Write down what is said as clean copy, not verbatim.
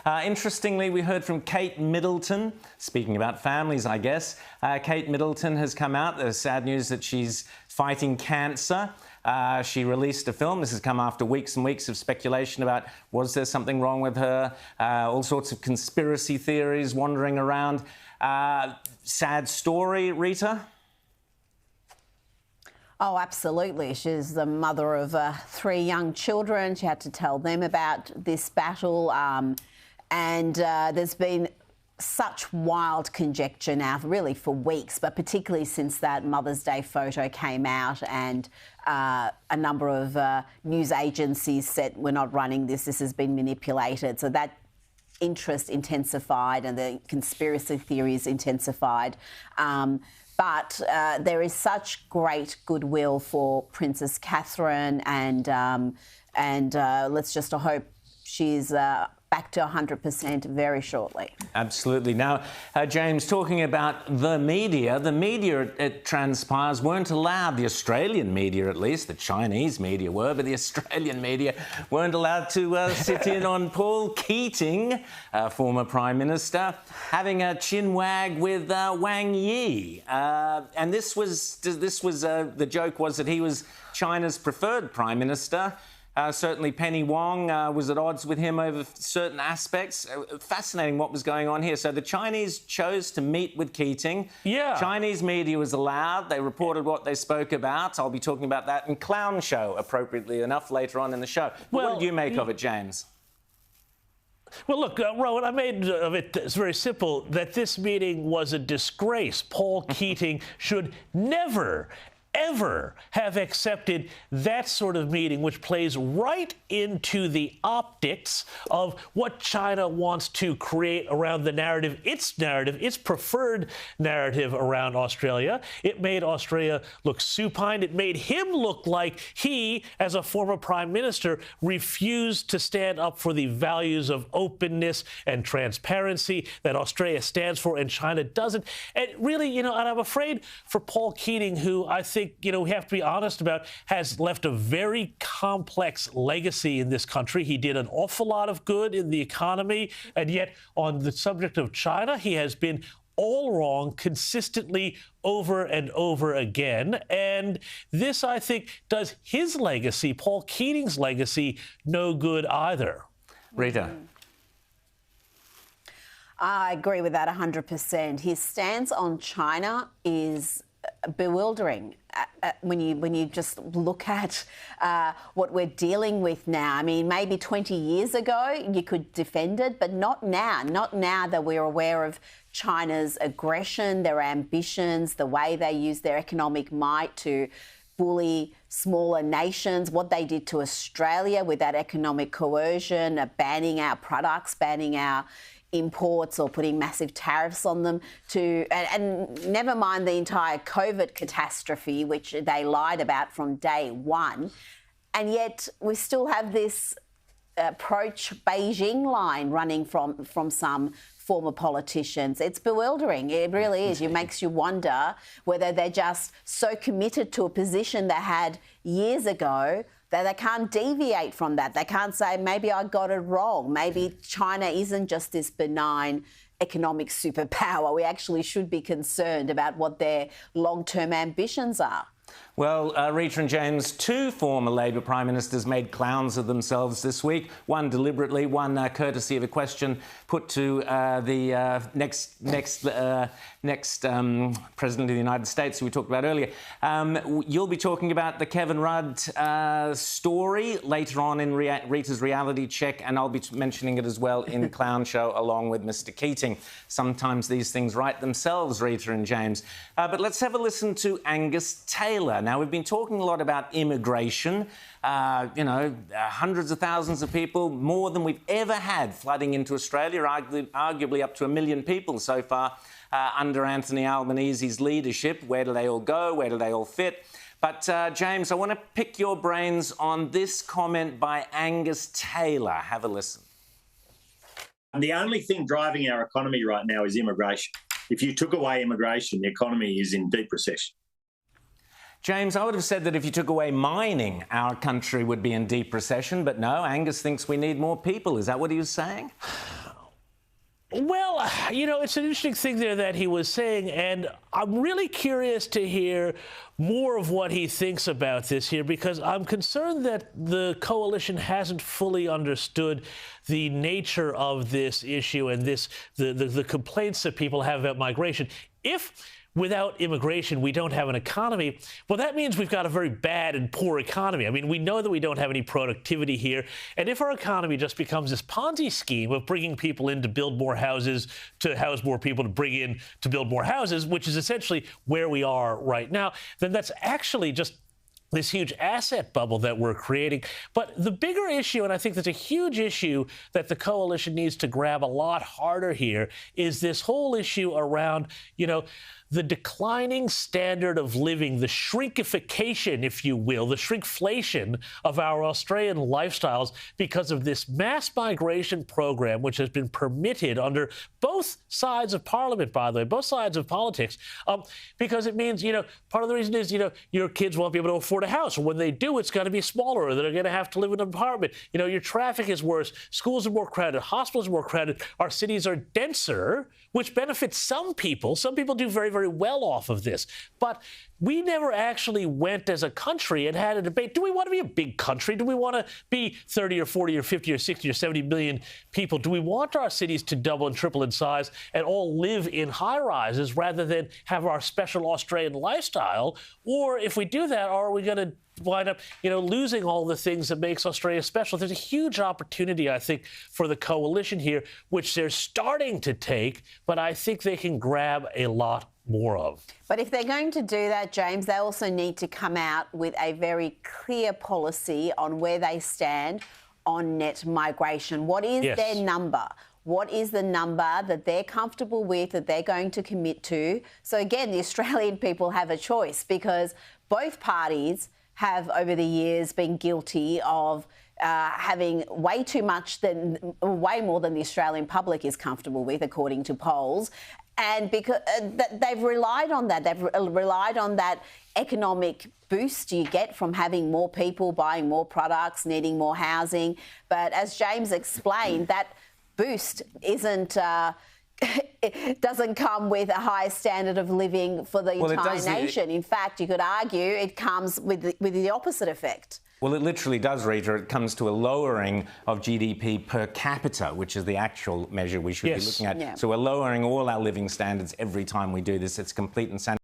Interestingly, we heard from Kate Middleton, speaking about families, I guess. Kate Middleton has come out. There's sad news that she's fighting cancer. She released a film. This has come after weeks and weeks of speculation about was there something wrong with her, all sorts of conspiracy theories wandering around. Sad story, Rita? Oh, absolutely. She's the mother of 3 young children. She had to tell them about this battle. And there's been such wild conjecture now, really for weeks, but particularly since that Mother's Day photo came out and a number of news agencies said, we're not running this, this has been manipulated. So that interest intensified and the conspiracy theories intensified. But there is such great goodwill for Princess Catherine, and let's just hope she's back to 100% very shortly. Absolutely. Now, James, talking about the media, it transpires, weren't allowed, the Australian media at least, the Chinese media were, but the Australian media weren't allowed to sit in on Paul Keating, former Prime Minister, having a chin wag with Wang Yi. And the joke was that he was China's preferred Prime Minister. Certainly Penny Wong was at odds with him over certain aspects. Fascinating what was going on here. So the Chinese chose to meet with Keating. Yeah. Chinese media was allowed. They reported what they spoke about. I'll be talking about that in Clown Show, appropriately enough, later on in the show. Well, what did you make of it, James? Well, look, Rowan, I made of it, it's very simple, that this meeting was a disgrace. Paul Keating should never, ever have accepted that sort of meeting, which plays right into the optics of what China wants to create around the narrative, its preferred narrative around Australia. It made Australia look supine. It made him look like he, as a former prime minister, refused to stand up for the values of openness and transparency that Australia stands for and China doesn't. And really, and I'm afraid for Paul Keating, who I think, we have to be honest about, has left a very complex legacy in this country. He did an awful lot of good in the economy, and yet on the subject of China, he has been all wrong consistently over and over again. And this, I think, does his legacy, Paul Keating's legacy, no good either. Rita. I agree with that 100%. His stance on China is bewildering when you just look at what we're dealing with now. I mean, maybe 20 years ago you could defend it, but not now. Not now that we're aware of China's aggression, their ambitions, the way they use their economic might to bully smaller nations, what they did to Australia with that economic coercion, banning our products, banning our imports or putting massive tariffs on them, and never mind the entire COVID catastrophe, which they lied about from day one. And yet we still have this pro-Beijing line running from some former politicians. It's bewildering. It really is. It makes you wonder whether they're just so committed to a position they had years ago that they can't deviate from that. They can't say, maybe I got it wrong. Maybe China isn't just this benign economic superpower. We actually should be concerned about what their long-term ambitions are. Well, Rita and James, 2 former Labor Prime Ministers made clowns of themselves this week, one deliberately, one courtesy of a question put to the next President of the United States, who we talked about earlier. You'll be talking about the Kevin Rudd story later on in Rita's reality check, and I'll be mentioning it as well in Clown Show along with Mr. Keating. Sometimes these things write themselves, Rita and James. But let's have a listen to Angus Taylor. Now, we've been talking a lot about immigration, hundreds of thousands of people, more than we've ever had flooding into Australia, arguably up to 1 million people so far under Anthony Albanese's leadership. Where do they all go? Where do they all fit? But, James, I want to pick your brains on this comment by Angus Taylor. Have a listen. The only thing driving our economy right now is immigration. If you took away immigration, the economy is in deep recession. James, I would have said that if you took away mining, our country would be in deep recession, but no, Angus thinks we need more people. Is that what he was saying? Well, it's an interesting thing there that he was saying, and I'm really curious to hear more of what he thinks about this here, because I'm concerned that the coalition hasn't fully understood the nature of this issue and the complaints that people have about migration. If without immigration, we don't have an economy, well, that means we've got a very bad and poor economy. I mean, we know that we don't have any productivity here. And if our economy just becomes this Ponzi scheme of bringing people in to build more houses, to house more people, to bring in to build more houses, which is essentially where we are right now, then that's actually just this huge asset bubble that we're creating. But the bigger issue, and I think that's a huge issue that the coalition needs to grab a lot harder here, is this whole issue around, the declining standard of living, the shrinkification, if you will, the shrinkflation of our Australian lifestyles because of this mass migration program, which has been permitted under both sides of Parliament, by the way, both sides of politics, because it means, part of the reason is, your kids won't be able to afford a house, or when they do, it's going to be smaller, or they're going to have to live in an apartment. Your traffic is worse, schools are more crowded, hospitals are more crowded, our cities are denser, which benefits some people. Some people do very, very well off of this. But we never actually went as a country and had a debate. Do we want to be a big country? Do we want to be 30 or 40 or 50 or 60 or 70 million people? Do we want our cities to double and triple in size and all live in high-rises rather than have our special Australian lifestyle? Or if we do that, are we going to wind up, losing all the things that makes Australia special? There's a huge opportunity, I think, for the coalition here, which they're starting to take, but I think they can grab a lot more of. But if they're going to do that, James, they also need to come out with a very clear policy on where they stand on net migration. What is their number? What is the number that they're comfortable with, that they're going to commit to? So again, the Australian people have a choice, because both parties have over the years been guilty of having way more than the Australian public is comfortable with, according to polls. And because they've relied on that. They've relied on that economic boost you get from having more people buying more products, needing more housing. But as James explained, that boost it doesn't come with a high standard of living for the entire nation. In fact, you could argue it comes with the opposite effect. Well, it literally does, Rita. It comes to a lowering of GDP per capita, which is the actual measure we should be looking at. Yeah. So we're lowering all our living standards every time we do this. It's complete insanity.